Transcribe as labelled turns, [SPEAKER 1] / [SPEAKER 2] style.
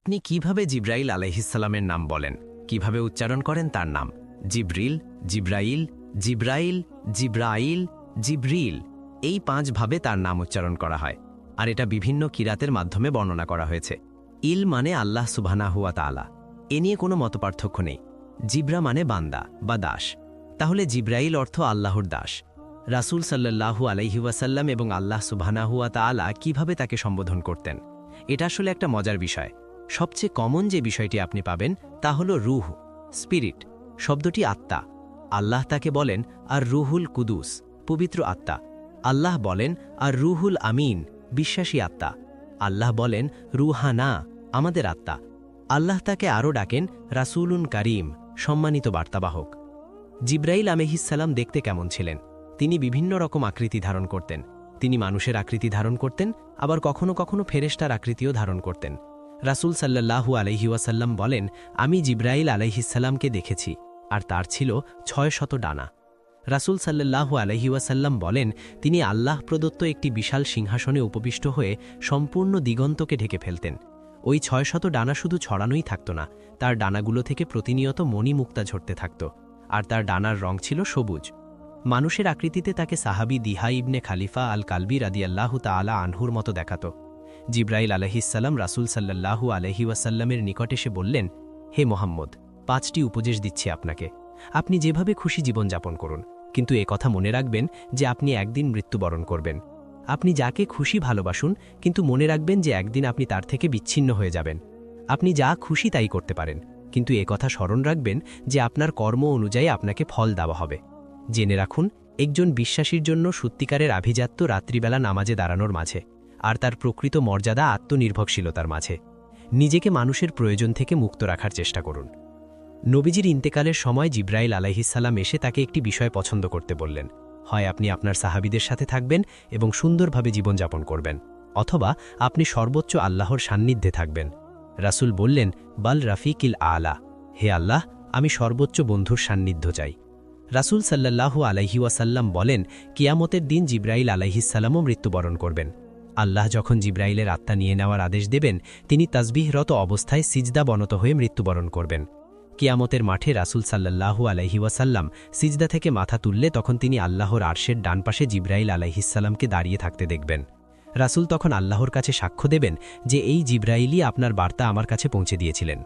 [SPEAKER 1] আপনি কিভাবে জিব্রাইল আলাইহিসসালামের নাম বলেন, কিভাবে উচ্চারণ করেন তার নাম? জিব্রিল, জিব্রাইল, জিব্রাইল, জিব্রাইল, জিব্রিল, এই 5 ভাবে তার নাম উচ্চারণ করা হয়। আর এটা বিভিন্ন কিরাতের মাধ্যমে বর্ণনা করা হয়েছে। ইল মানে আল্লাহ সুবহানাহু ওয়া তাআলা, এ নিয়ে কোনো মতপার্থক্য নেই। জিব্রা মানে বান্দা বা দাস, তাহলে জিব্রাইল অর্থ আল্লাহর দাস। রাসূল সাল্লাল্লাহু আলাইহি ওয়াসাল্লাম এবং আল্লাহ সুবহানাহু ওয়া তাআলা কিভাবে তাকে সম্বোধন করতেন, এটা আসলে একটা মজার বিষয়। সবচেয়ে কমন যে বিষয়টি আপনি পাবেন তা হলো রূহ, স্পিরিট, শব্দটি আত্মা। আল্লাহ তাকে বলেন আর রুহুল কুদুস, পবিত্র আত্মা। আল্লাহ বলেন আর রুহুল আমিন, বিশ্বাসী আত্মা। আল্লাহ বলেন রুহানা, আমাদের আত্মা। আল্লাহ তাকে আরও ডাকেন রাসূলুন কারীম, সম্মানিত বার্তাবাহক। জিব্রাইল আলাইহিসসালাম দেখতে কেমন ছিলেন? তিনি বিভিন্ন রকম আকৃতি ধারণ করতেন। তিনি মানুষের আকৃতি ধারণ করতেন, আবার কখনো কখনো ফেরেশতার আকৃতিও ধারণ করতেন। রাসূল সাল্লাল্লাহু আলাইহি ওয়াসাল্লাম বলেন, আমি জিব্রাইল আলাইহিসসালামকে দেখেছি, আর তার ছিল 600 ডানা। রাসূল সাল্লাল্লাহু আলাইহি ওয়াসাল্লাম বলেন, তিনি আল্লাহ প্রদত্ত একটি বিশাল সিংহাসনে উপবিষ্ট হয়ে সম্পূর্ণ দিগন্তকে ঢেকে ফেলতেন। ওই 600 ডানা শুধু ছড়ানোই থাকত না, তার ডানাগুলো থেকে প্রতিনিয়ত মণিমুক্তা ঝরতে থাকত, আর তার ডানার রং ছিল সবুজ। মানুষের আকৃতিতে তাকে সাহাবী দিহা ইবনে খালিফা আল কালবি রাদিয়াল্লাহু তাআলা আনহুর মতো দেখাত। জিব্রাইল আলাইহিসসালাম রাসূল সাল্লাল্লাহু আলাইহি ওয়াসাল্লামের নিকট এসে বললেন, হে মোহাম্মদ, 5টি উপদেশ দিচ্ছি আপনাকে। আপনি যেভাবে খুশি জীবনযাপন করুন, কিন্তু কথা মনে রাখবেন যে আপনি একদিন মৃত্যুবরণ করবেন। আপনি যাকে খুশি ভালোবাসুন, কিন্তু মনে রাখবেন যে একদিন আপনি তার থেকে বিচ্ছিন্ন হয়ে যাবেন। আপনি যা খুশি তাই করতে পারেন, কিন্তু কথা স্মরণ রাখবেন যে আপনার কর্ম অনুযায়ী আপনাকে ফল দেওয়া হবে। জেনে রাখুন, একজন বিশ্বাসীর জন্য সত্যিকারের আভিজাত্য রাত্রিবেলা নামাজে দাঁড়ানোর মাঝে, আর তার প্রকৃত মর্যাদা আত্মনির্ভরশীলতার মাঝে। নিজেকে মানুষের প্রয়োজন থেকে মুক্ত রাখার চেষ্টা করুন। নবীজির ইন্তেকালের সময় জিব্রাইল আলাইহিসসালাম এসে তাকে একটি বিষয় পছন্দ করতে বললেন। হয় আপনি আপনার সাহাবীদের সাথে থাকবেন এবং সুন্দরভাবে জীবনযাপন করবেন, অথবা আপনি সর্বোচ্চ আল্লাহর সান্নিধ্যে থাকবেন। রাসূল বললেন, বাল রাফিকিল আলা, হে আল্লাহ, আমি সর্বোচ্চ বন্ধুর সান্নিধ্য চাই। রাসূল সাল্লাল্লাহু আলাইহি ওয়াসাল্লাম বলেন, কিয়ামতের দিন জিব্রাইল আলাইহিসসালামও মৃত্যুবরণ করবেন। আল্লাহ যখন জিব্রাইলের আত্মা নিয়ে নেওয়ার আদেশ দেবেন, তিনি তাসবিহরত অবস্থায় সিজদাবনত হয়ে মৃত্যুবরণ করবেন। কিয়ামতের মাঠে রাসূল সাল্লাল্লাহু আলাইহি ওয়াসাল্লাম সিজদা থেকে মাথা তুললে তখন তিনি আল্লাহর আরশের ডান পাশে জিব্রাইল আলাইহিসসালামকে দাঁড়িয়ে থাকতে দেখবেন। রাসূল তখন আল্লাহর কাছে সাক্ষ্য দেবেন যে এই জিব্রাইলই আপনার বার্তা আমার কাছে পৌঁছে দিয়েছিলেন।